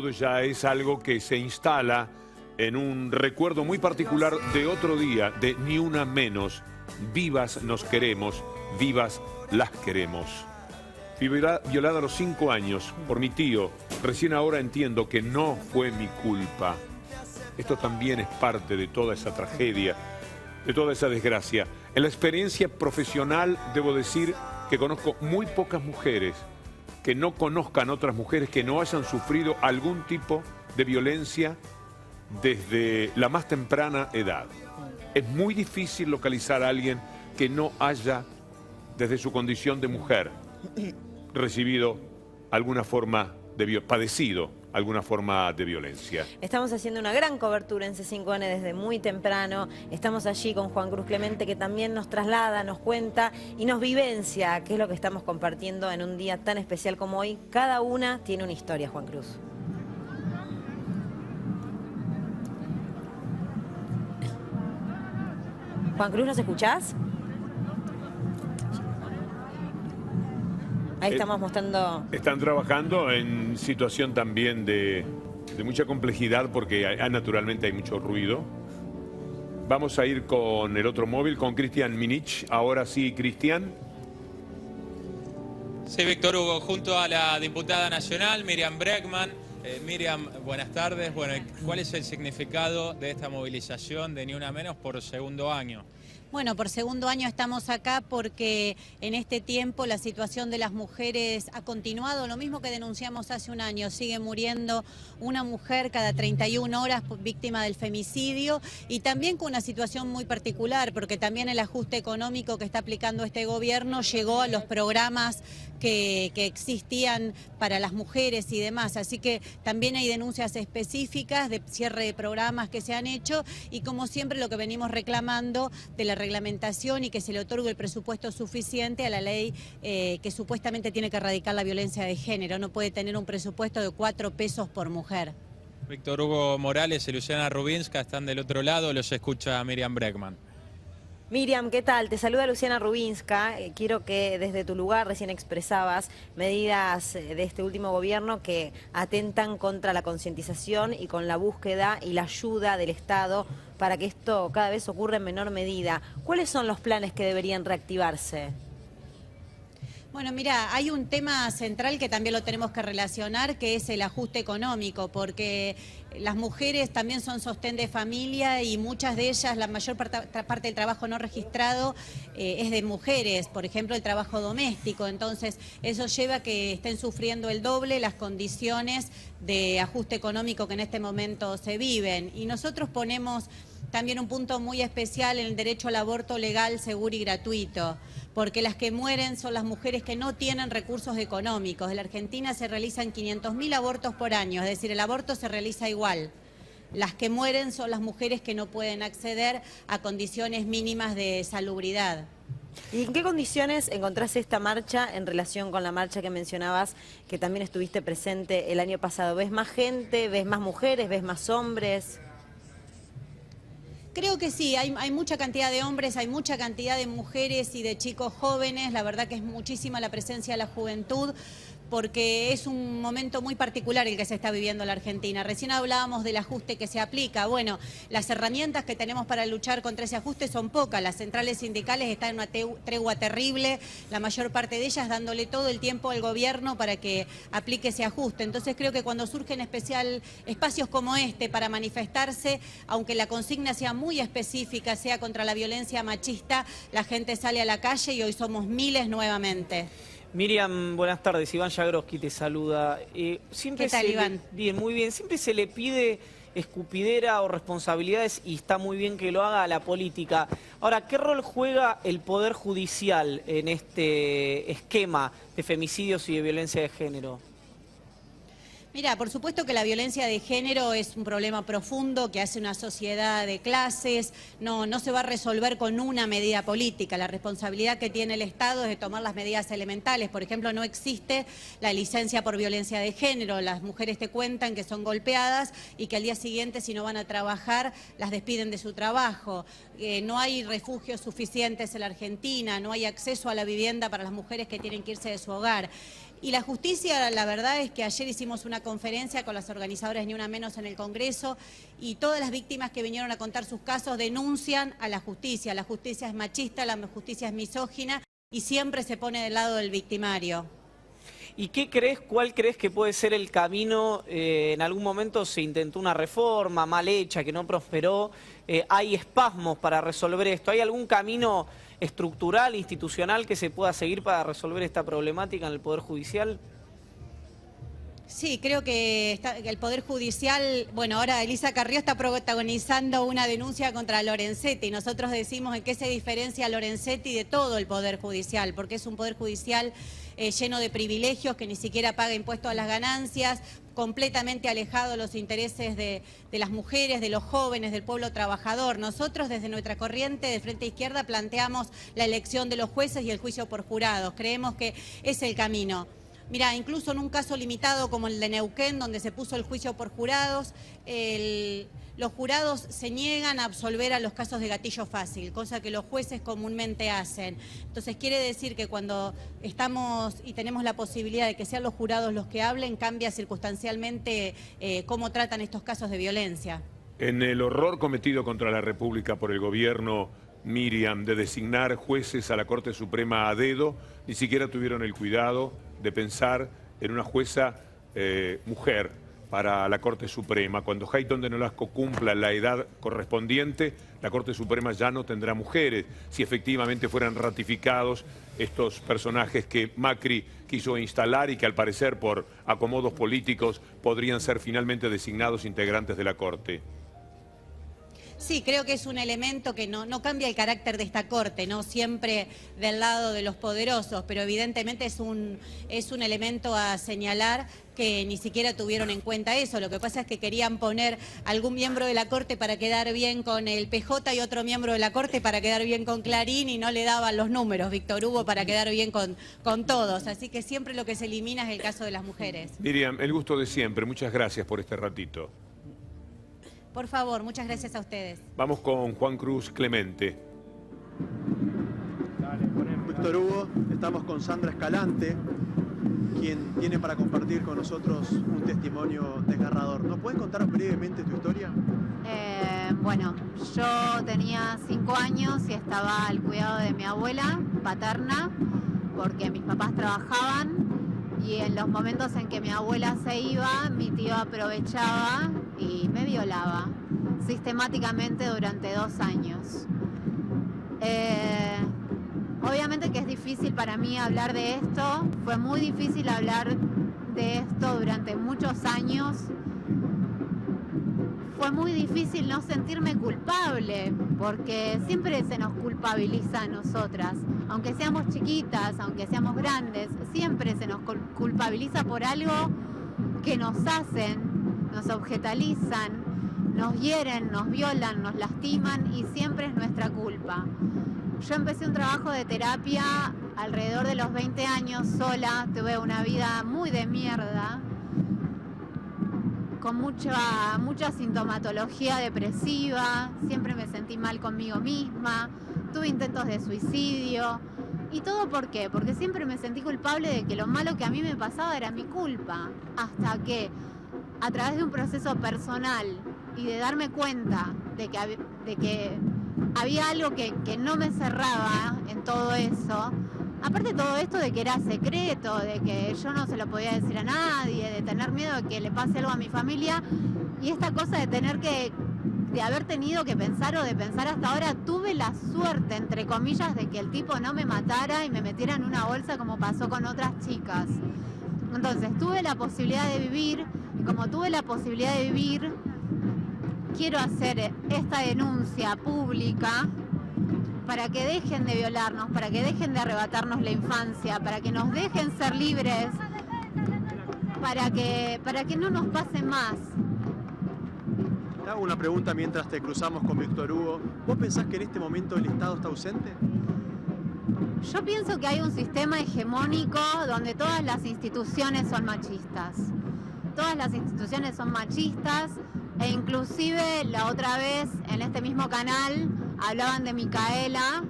Juventud ya es algo que se instala en un recuerdo muy particular de otro día, de Ni Una Menos. Vivas nos queremos, vivas las queremos. Fui violada a los 5 años por mi tío. Recién ahora entiendo que no fue mi culpa. Esto también es parte de toda esa tragedia, de toda esa desgracia. En la experiencia profesional debo decir que conozco muy pocas mujeres que no conozcan otras mujeres que no hayan sufrido algún tipo de violencia desde la más temprana edad. Es muy difícil localizar a alguien que no haya, desde su condición de mujer, recibido alguna forma de padecido alguna forma de violencia. Estamos haciendo una gran cobertura en C5N desde muy temprano. Estamos allí con Juan Cruz Clemente, que también nos traslada, nos cuenta y nos vivencia qué es lo que estamos compartiendo en un día tan especial como hoy. Cada una tiene una historia, Juan Cruz. Juan Cruz, ¿nos escuchás? Ahí estamos mostrando... Están trabajando en situación también de mucha complejidad porque naturalmente hay mucho ruido. Vamos a ir con el otro móvil, con Cristian Minich. Ahora sí, Cristian. Sí, Víctor Hugo, junto a la diputada nacional, Miriam Bregman. Miriam, buenas tardes. Bueno, ¿cuál es el significado de esta movilización de Ni Una Menos por segundo año? Bueno, por segundo año estamos acá porque en este tiempo la situación de las mujeres ha continuado, lo mismo que denunciamos hace un año, sigue muriendo una mujer cada 31 horas víctima del femicidio y también con una situación muy particular porque también el ajuste económico que está aplicando este gobierno llegó a los programas que existían para las mujeres y demás, así que también hay denuncias específicas de cierre de programas que se han hecho y como siempre lo que venimos reclamando de la reglamentación y que se le otorgue el presupuesto suficiente a la ley que supuestamente tiene que erradicar la violencia de género. No puede tener un presupuesto de 4 pesos por mujer. Víctor Hugo Morales y Luciana Rubinska están del otro lado, los escucha Miriam Bregman. Miriam, ¿qué tal? Te saluda Luciana Rubinska. Quiero que desde tu lugar recién expresabas medidas de este último gobierno que atentan contra la concientización y con la búsqueda y la ayuda del Estado para que esto cada vez ocurra en menor medida. ¿Cuáles son los planes que deberían reactivarse? Bueno, mira, hay un tema central que también lo tenemos que relacionar, que es el ajuste económico, porque las mujeres también son sostén de familia y muchas de ellas, la mayor parte del trabajo no registrado es de mujeres, por ejemplo, el trabajo doméstico. Entonces, eso lleva a que estén sufriendo el doble las condiciones de ajuste económico que en este momento se viven. Y nosotros ponemos también un punto muy especial en el derecho al aborto legal, seguro y gratuito, porque las que mueren son las mujeres que no tienen recursos económicos. En la Argentina se realizan 500.000 abortos por año, es decir, el aborto se realiza igual. Las que mueren son las mujeres que no pueden acceder a condiciones mínimas de salubridad. ¿Y en qué condiciones encontrás esta marcha en relación con la marcha que mencionabas, que también estuviste presente el año pasado? ¿Ves más gente, ves más mujeres, ves más hombres? Creo que sí, hay mucha cantidad de hombres, hay mucha cantidad de mujeres y de chicos jóvenes, la verdad que es muchísima la presencia de la juventud, porque es un momento muy particular el que se está viviendo en la Argentina. Recién hablábamos del ajuste que se aplica. Bueno, las herramientas que tenemos para luchar contra ese ajuste son pocas. Las centrales sindicales están en una tregua terrible, la mayor parte de ellas dándole todo el tiempo al gobierno para que aplique ese ajuste. Entonces creo que cuando surgen espacios como este para manifestarse, aunque la consigna sea muy específica, sea contra la violencia machista, la gente sale a la calle y hoy somos miles nuevamente. Miriam, buenas tardes. Iván Jagroski te saluda. ¿Qué tal, Iván? Bien, muy bien. Siempre se le pide escupidera o responsabilidades y está muy bien que lo haga a la política. Ahora, ¿qué rol juega el Poder Judicial en este esquema de femicidios y de violencia de género? Mira, por supuesto que la violencia de género es un problema profundo que hace una sociedad de clases, no se va a resolver con una medida política. La responsabilidad que tiene el Estado es de tomar las medidas elementales. Por ejemplo, no existe la licencia por violencia de género. Las mujeres te cuentan que son golpeadas y que al día siguiente, si no van a trabajar, las despiden de su trabajo. No hay refugios suficientes en la Argentina, no hay acceso a la vivienda para las mujeres que tienen que irse de su hogar. Y la justicia, la verdad es que ayer hicimos una conferencia con las organizadoras Ni Una Menos en el Congreso y todas las víctimas que vinieron a contar sus casos denuncian a la justicia. La justicia es machista, la justicia es misógina y siempre se pone del lado del victimario. ¿Y cuál crees que puede ser el camino? En algún momento se intentó una reforma mal hecha que no prosperó. Hay espasmos para resolver esto. ¿Hay algún camino estructural, institucional que se pueda seguir para resolver esta problemática en el Poder Judicial? Sí, creo que el Poder Judicial, bueno, ahora Elisa Carrió está protagonizando una denuncia contra Lorenzetti y nosotros decimos en qué se diferencia Lorenzetti de todo el Poder Judicial, porque es un Poder Judicial lleno de privilegios, que ni siquiera paga impuestos a las ganancias, completamente alejado de los intereses de las mujeres, de los jóvenes, del pueblo trabajador. Nosotros desde nuestra corriente de Frente Izquierda planteamos la elección de los jueces y el juicio por jurados. Creemos que es el camino. Mirá, incluso en un caso limitado como el de Neuquén, donde se puso el juicio por jurados, los jurados se niegan a absolver a los casos de gatillo fácil, cosa que los jueces comúnmente hacen. Entonces quiere decir que cuando estamos y tenemos la posibilidad de que sean los jurados los que hablen, cambia circunstancialmente cómo tratan estos casos de violencia. En el horror cometido contra la República por el gobierno, Miriam, de designar jueces a la Corte Suprema a dedo, ni siquiera tuvieron el cuidado de pensar en una jueza mujer para la Corte Suprema. Cuando Hayton de Nolasco cumpla la edad correspondiente, la Corte Suprema ya no tendrá mujeres, si efectivamente fueran ratificados estos personajes que Macri quiso instalar y que al parecer por acomodos políticos podrían ser finalmente designados integrantes de la Corte. Sí, creo que es un elemento que no cambia el carácter de esta Corte, no siempre del lado de los poderosos, pero evidentemente es un elemento a señalar que ni siquiera tuvieron en cuenta eso. Lo que pasa es que querían poner algún miembro de la Corte para quedar bien con el PJ y otro miembro de la Corte para quedar bien con Clarín y no le daban los números, Víctor Hugo, para quedar bien con todos. Así que siempre lo que se elimina es el caso de las mujeres. Miriam, el gusto de siempre. Muchas gracias por este ratito. Por favor, muchas gracias a ustedes. Vamos con Juan Cruz Clemente. Víctor Hugo, estamos con Sandra Escalante, quien tiene para compartir con nosotros un testimonio desgarrador. ¿Nos puedes contar brevemente tu historia? Bueno, yo tenía 5 años y estaba al cuidado de mi abuela paterna, porque mis papás trabajaban. Y en los momentos en que mi abuela se iba, mi tío aprovechaba y me violaba sistemáticamente durante 2 años. Obviamente que es difícil para mí hablar de esto, fue muy difícil hablar de esto durante muchos años. Fue muy difícil no sentirme culpable, porque siempre se nos culpabiliza a nosotras. Aunque seamos chiquitas, aunque seamos grandes, siempre se nos culpabiliza por algo que nos hacen, nos objetalizan, nos hieren, nos violan, nos lastiman y siempre es nuestra culpa. Yo empecé un trabajo de terapia alrededor de los 20 años sola, tuve una vida muy de mierda, con mucha sintomatología depresiva, siempre me sentí mal conmigo misma, tuve intentos de suicidio. ¿Y todo por qué? Porque siempre me sentí culpable de que lo malo que a mí me pasaba era mi culpa. Hasta que, a través de un proceso personal y de darme cuenta de que había algo que no me cerraba en todo eso, aparte de todo esto de que era secreto, de que yo no se lo podía decir a nadie, de tener miedo de que le pase algo a mi familia, y esta cosa de haber tenido que pensar o de pensar hasta ahora, tuve la suerte, entre comillas, de que el tipo no me matara y me metiera en una bolsa como pasó con otras chicas. Entonces tuve la posibilidad de vivir, y como tuve la posibilidad de vivir, quiero hacer esta denuncia pública para que dejen de violarnos, para que dejen de arrebatarnos la infancia, para que nos dejen ser libres, para que no nos pase más. Te hago una pregunta mientras te cruzamos con Víctor Hugo. ¿Vos pensás que en este momento el Estado está ausente? Yo pienso que hay un sistema hegemónico donde todas las instituciones son machistas. Todas las instituciones son machistas e inclusive la otra vez en este mismo canal hablaban de Micaela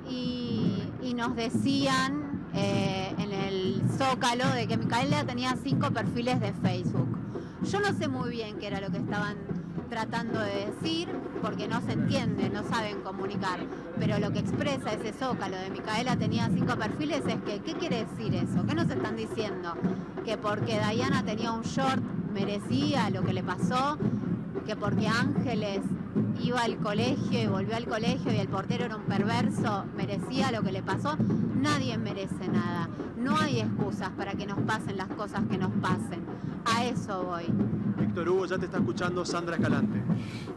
y nos decían en el Zócalo de que Micaela tenía 5 perfiles de Facebook. Yo no sé muy bien qué era lo que estaban tratando de decir, porque no se entiende, no saben comunicar. Pero lo que expresa ese Zócalo de Micaela tenía 5 perfiles es que, ¿qué quiere decir eso? ¿Qué nos están diciendo? Que porque Dayana tenía un short merecía lo que le pasó, que porque Ángeles iba al colegio y volvió al colegio y el portero era un perverso, merecía lo que le pasó. Nadie merece nada. No hay excusas para que nos pasen las cosas que nos pasen. A eso voy. Víctor Hugo, ya te está escuchando Sandra Escalante.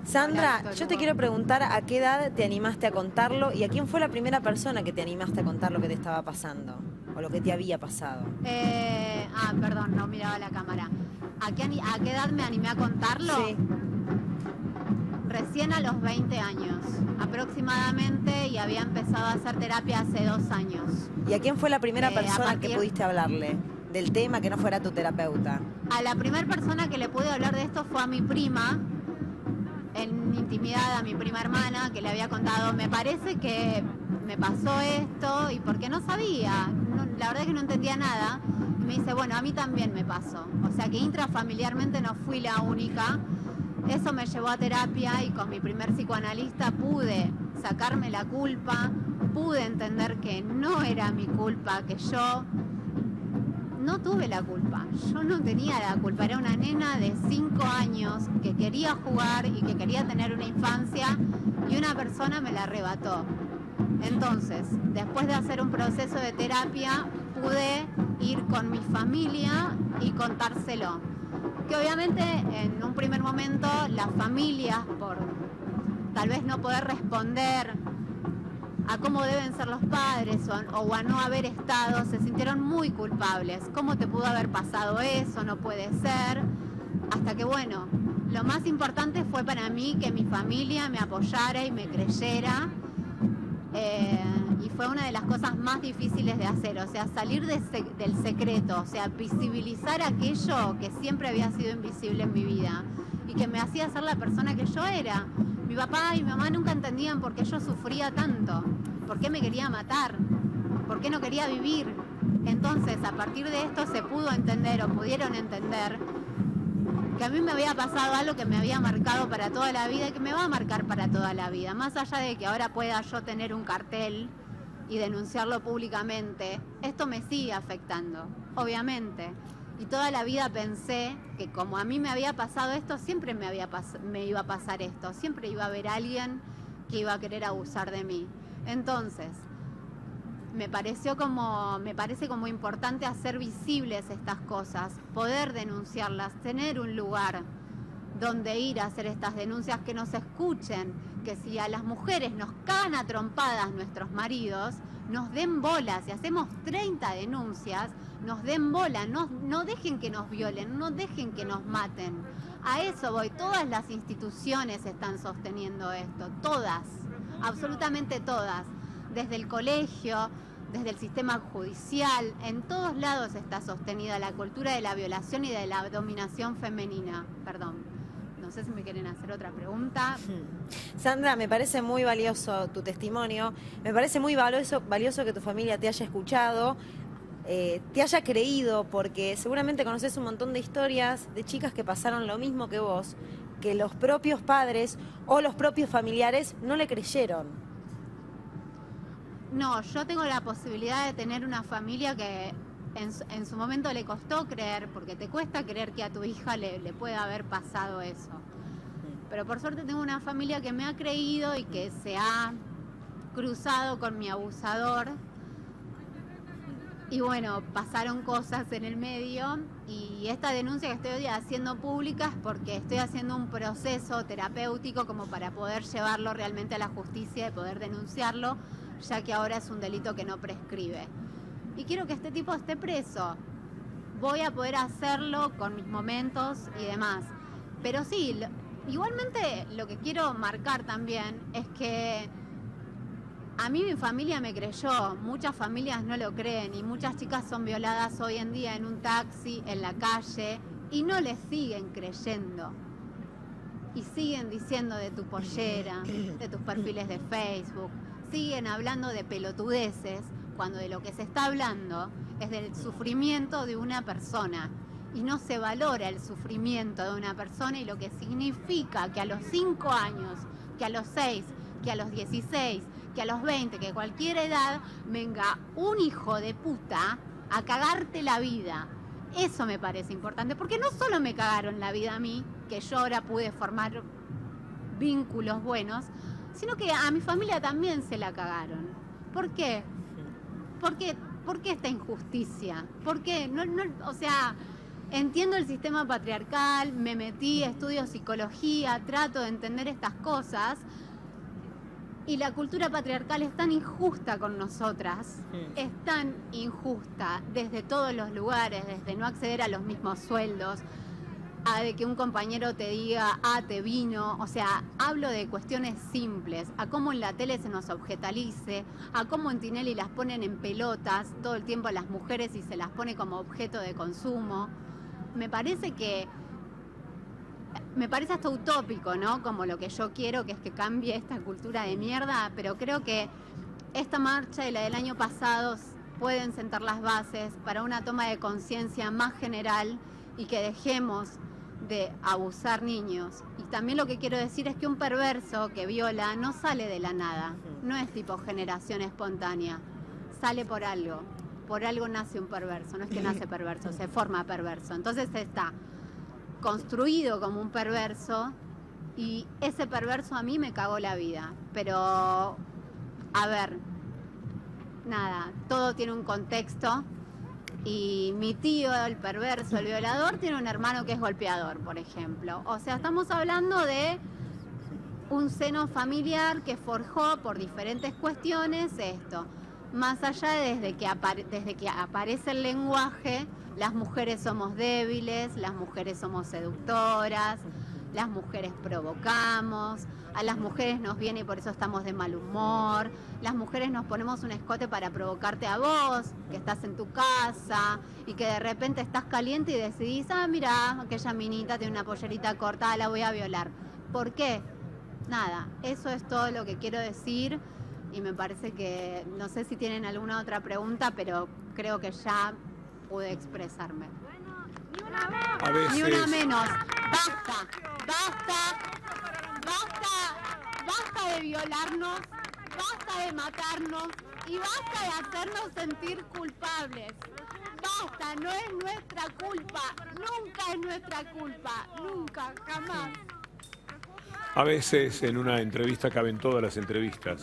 Sandra, Hola, Víctor yo te Hugo. quiero preguntar a qué edad te animaste a contarlo y a quién fue la primera persona que te animaste a contar lo que te estaba pasando o lo que te había pasado. Perdón, no miraba la cámara. ¿A qué edad me animé a contarlo? Sí. Recién a los 20 años aproximadamente, y había empezado a hacer terapia hace 2 años. ¿Y a quién fue la primera A persona que partir- pudiste hablarle del tema que no fuera tu terapeuta? A la primera persona que le pude hablar de esto fue a mi prima, en intimidad, a mi prima hermana, que le había contado, me parece que me pasó esto, y porque no sabía, la verdad es que no entendía nada, y me dice, bueno, a mí también me pasó. O sea que intrafamiliarmente no fui la única. Eso me llevó a terapia y con mi primer psicoanalista pude sacarme la culpa, pude entender que no era mi culpa, que yo no tuve la culpa, yo no tenía la culpa, era una nena de 5 años que quería jugar y que quería tener una infancia y una persona me la arrebató. Entonces, después de hacer un proceso de terapia, pude ir con mi familia y contárselo. Que obviamente en un primer momento las familias, por tal vez no poder responder a cómo deben ser los padres o a no haber estado, se sintieron muy culpables. ¿Cómo te pudo haber pasado eso? No puede ser. Hasta que bueno, lo más importante fue para mí que mi familia me apoyara y me creyera. Y fue una de las cosas más difíciles de hacer, o sea, salir del secreto, o sea, visibilizar aquello que siempre había sido invisible en mi vida y que me hacía ser la persona que yo era. Mi papá y mi mamá nunca entendían por qué yo sufría tanto, por qué me quería matar, por qué no quería vivir. Entonces, a partir de esto se pudo entender o pudieron entender que a mí me había pasado algo que me había marcado para toda la vida y que me va a marcar para toda la vida. Más allá de que ahora pueda yo tener un cartel y denunciarlo públicamente, esto me sigue afectando, obviamente. Y toda la vida pensé que como a mí me había pasado esto, siempre me iba a pasar esto. Siempre iba a haber alguien que iba a querer abusar de mí. Entonces, me parece como importante hacer visibles estas cosas, poder denunciarlas, tener un lugar donde ir a hacer estas denuncias, que nos escuchen, que si a las mujeres nos cagan a trompadas nuestros maridos, nos den bola. Si hacemos 30 denuncias, nos den bola, no dejen que nos violen, no dejen que nos maten. A eso voy, todas las instituciones están sosteniendo esto, todas, absolutamente todas, desde el colegio, desde el sistema judicial, en todos lados está sostenida la cultura de la violación y de la dominación femenina. Perdón, no sé si me quieren hacer otra pregunta. Sandra, me parece muy valioso tu testimonio, me parece muy valioso que tu familia te haya escuchado, te haya creído, porque seguramente conoces un montón de historias de chicas que pasaron lo mismo que vos, que los propios padres o los propios familiares no le creyeron. No, yo tengo la posibilidad de tener una familia que en su momento le costó creer, porque te cuesta creer que a tu hija le pueda haber pasado eso. Pero por suerte tengo una familia que me ha creído y que se ha cruzado con mi abusador. Y bueno, pasaron cosas en el medio y esta denuncia que estoy haciendo pública es porque estoy haciendo un proceso terapéutico como para poder llevarlo realmente a la justicia y poder denunciarlo, ya que ahora es un delito que no prescribe. Y quiero que este tipo esté preso. Voy a poder hacerlo con mis momentos y demás. Pero sí, igualmente lo que quiero marcar también es que a mí mi familia me creyó, muchas familias no lo creen y muchas chicas son violadas hoy en día en un taxi, en la calle, y no les siguen creyendo. Y siguen diciendo de tu pollera, de tus perfiles de Facebook, siguen hablando de pelotudeces, cuando de lo que se está hablando es del sufrimiento de una persona. Y no se valora el sufrimiento de una persona y lo que significa que a los 5 años, que a los 6, que a los 16, que a los 20, que a cualquier edad, venga un hijo de puta a cagarte la vida. Eso me parece importante, porque no solo me cagaron la vida a mí, que yo ahora pude formar vínculos buenos, sino que a mi familia también se la cagaron. ¿Por qué? ¿Por qué esta injusticia? ¿Por qué? O sea, entiendo el sistema patriarcal, me metí, estudio psicología, trato de entender estas cosas, y la cultura patriarcal es tan injusta con nosotras, es tan injusta desde todos los lugares, desde no acceder a los mismos sueldos, a de que un compañero te diga, te vino, o sea, hablo de cuestiones simples, a cómo en la tele se nos objetalice, a cómo en Tinelli las ponen en pelotas todo el tiempo a las mujeres y se las pone como objeto de consumo. Me parece hasta utópico, ¿no? Como lo que yo quiero, que es que cambie esta cultura de mierda, pero creo que esta marcha y la del año pasado pueden sentar las bases para una toma de conciencia más general y que dejemos de abusar niños. Y también lo que quiero decir es que un perverso que viola no sale de la nada, no es tipo generación espontánea, sale por algo nace un perverso, no es que nace perverso, se forma perverso. Entonces está construido como un perverso y ese perverso a mí me cagó la vida. Pero, a ver, nada, todo tiene un contexto y mi tío, el perverso, el violador, tiene un hermano que es golpeador, por ejemplo. O sea, estamos hablando de un seno familiar que forjó por diferentes cuestiones esto. Más allá desde que aparece el lenguaje, las mujeres somos débiles, las mujeres somos seductoras, las mujeres provocamos, a las mujeres nos viene y por eso estamos de mal humor, las mujeres nos ponemos un escote para provocarte a vos, que estás en tu casa y que de repente estás caliente y decidís, mira, aquella minita tiene una pollerita corta, la voy a violar. ¿Por qué? Nada, eso es todo lo que quiero decir. Y me parece que, no sé si tienen alguna otra pregunta, pero creo que ya pude expresarme. A veces... Ni una menos. Basta de violarnos, basta de matarnos y basta de hacernos sentir culpables. Basta, no es nuestra culpa, nunca es nuestra culpa, nunca, jamás. A veces en una entrevista caben todas las entrevistas.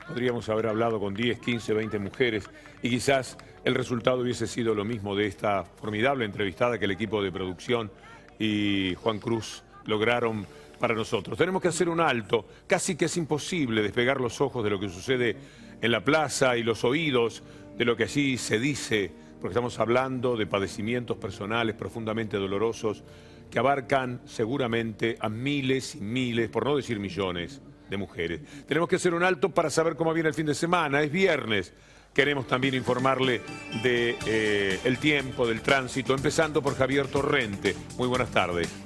Podríamos haber hablado con 10, 15, 20 mujeres y quizás el resultado hubiese sido lo mismo de esta formidable entrevistada que el equipo de producción y Juan Cruz lograron para nosotros. Tenemos que hacer un alto, casi que es imposible despegar los ojos de lo que sucede en la plaza y los oídos de lo que allí se dice, porque estamos hablando de padecimientos personales profundamente dolorosos que abarcan seguramente a miles y miles, por no decir millones, de mujeres. Tenemos que hacer un alto para saber cómo viene el fin de semana. Es viernes. Queremos también informarle de el tiempo, del tránsito, empezando por Javier Torrente. Muy buenas tardes.